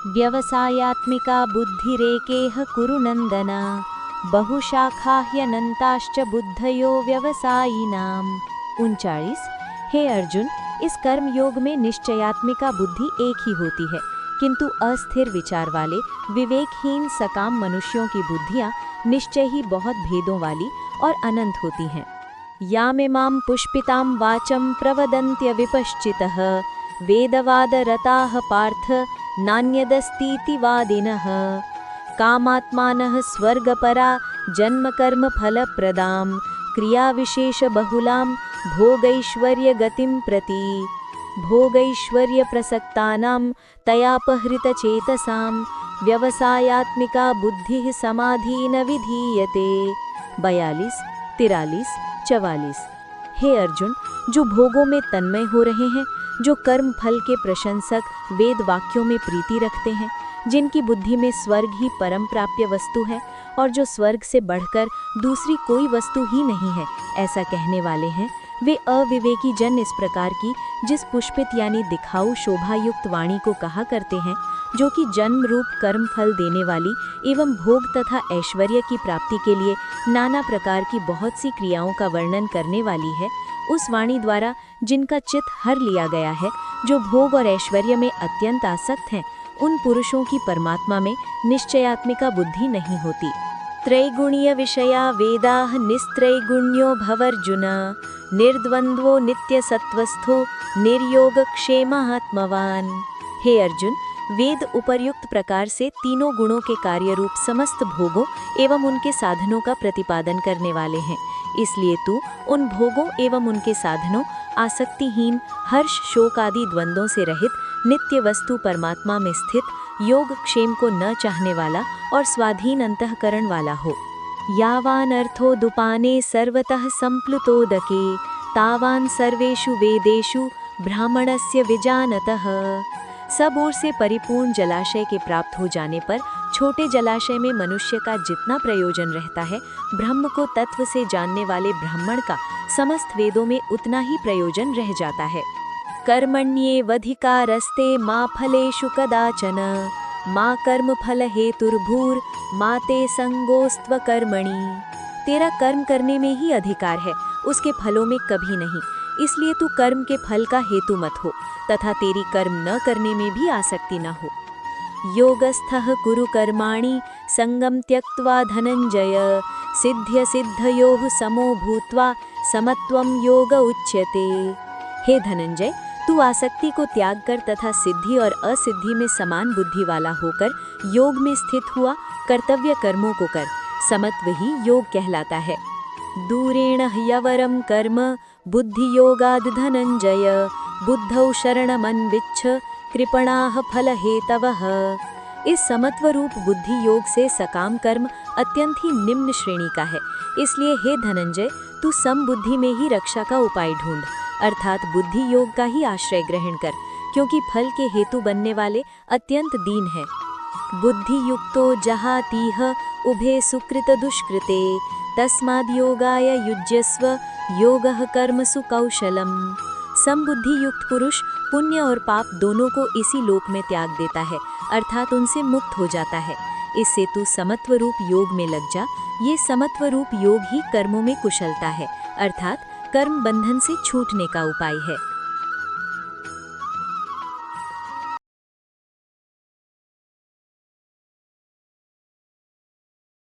व्यवसायात्मिका बुद्धिरेकेह कुरु नंदन बहुशाखा ह्यनंताश्च बुद्धयो व्यवसायिनाम। 39। हे अर्जुन, इस कर्म योग में निश्चयात्मिका बुद्धि एक ही होती है, किंतु अस्थिर विचार वाले विवेकहीन सकाम मनुष्यों की बुद्धियां निश्चय ही बहुत भेदों वाली और अनंत होती हैं। यामिमां पुष्पितां वाचं प्रवदन्त्य विपश्चितः वेदवादरताः पार्थ नान्यदस्तीति वादिनः कामात्मानः स्वर्गपरा जन्मकर्मफलप्रदां क्रियाविशेषबहुलां भोगैश्वर्यगतिं प्रति भोगैश्वर्यप्रसक्तानां तयापहृतचेतसां व्यवसायात्मिका बुद्धिः समाधीन विधीयते। 42, 43, 44। हे अर्जुन, जो भोगों में तन्मय हो रहे हैं, जो कर्म फल के प्रशंसक वेद वाक्यों में प्रीति रखते हैं, जिनकी बुद्धि में स्वर्ग ही परम प्राप्य वस्तु है और जो स्वर्ग से बढ़कर दूसरी कोई वस्तु ही नहीं है, ऐसा कहने वाले हैं, वे अविवेकी जन इस प्रकार की जिस पुष्पित यानी दिखाऊ शोभायुक्त वाणी को कहा करते हैं, जो कि जन्म रूप कर्म फल देने वाली एवं भोग तथा ऐश्वर्य की प्राप्ति के लिए नाना प्रकार की बहुत सी क्रियाओं का वर्णन करने वाली है, उस वाणी द्वारा जिनका चित्त हर लिया गया है, जो भोग और ऐश्वर्य में अत्यंत आसक्त हैं, उन पुरुषों की परमात्मा में निश्चयात्मिका बुद्धि नहीं होती। त्रैगुणीय विषया वेदाः निस्त्रैगुण्यो भवर्जुन निर्द्वंद्वो नित्य सत्वस्थो निर्योगक्षेमात्मवान। हे अर्जुन, वेद उपर्युक्त प्रकार से तीनों गुणों के कार्य रूप समस्त भोगों एवं उनके साधनों का प्रतिपादन करने वाले हैं, इसलिए तू उन भोगों एवं उनके साधनों आसक्तिहीन हर्ष शोक आदि द्वंद्वों से रहित नित्य वस्तु परमात्मा में स्थित योग क्षेम को न चाहने वाला और स्वाधीन अंतःकरण वाला हो। यावान अर्थोदुपाने सर्वतः संप्लुतोदके तावान सर्वेषु वेदेषु ब्राह्मणस्य विजानतः। सब ओर से परिपूर्ण जलाशय के प्राप्त हो जाने पर छोटे जलाशय में मनुष्य का जितना प्रयोजन रहता है, ब्रह्म को तत्व से जानने वाले ब्राह्मण का समस्त वेदों में उतना ही प्रयोजन रह जाता है। कर्मण्येवधिकारस्ते मा फलेषु कदाचन मा कर्म फल हेतुर्भूर मा ते संगोस्त्व कर्मणि। तेरा कर्म करने में ही अधिकार है, उसके फलों में कभी नहीं, इसलिए तू कर्म के फल का हेतु मत हो तथा तेरी कर्म न करने में भी आसक्ति न हो। योगस्थः कुरु कर्माणि संगम त्यक्त्वा धनंजय सिद्ध्य सिद्धयोः समो भूत्वा समत्वं योग उच्यते। हे धनंजय, तू आसक्ति को त्याग कर तथा सिद्धि और असिद्धि में समान बुद्धि वाला होकर योग में स्थित हुआ कर्तव्य कर्मों को कर, समत्व ही योग कहलाता है। दूरेण ह्यवरं कर्म बुद्धि योगाद् धनंजय बुद्धौ शरणमन्विच्छ कृपणाः फलहेतवः। इस समत्व रूप बुद्धि योग से सकाम कर्म अत्यंत ही निम्न श्रेणी का है, इसलिए हे धनंजय, तू समबुद्धि में ही रक्षा का उपाय ढूंढ, अर्थात बुद्धि योग का ही आश्रय ग्रहण कर, क्योंकि फल के हेतु बनने वाले अत्यंत दीन है। बुद्धि युक्तो जहातीह उभे सुकृत दुष्कृते तस्माद् योगाय युज्यस्व योगः कर्मसु कौशलम। समबुद्धि युक्त पुरुष पुण्य और पाप दोनों को इसी लोक में त्याग देता है, अर्थात उनसे मुक्त हो जाता है। इससे तू समत्व रूप योग में लग जा। ये समत्व रूप योग ही कर्मों में कुशलता है, अर्थात कर्म बंधन से छूटने का उपाय है।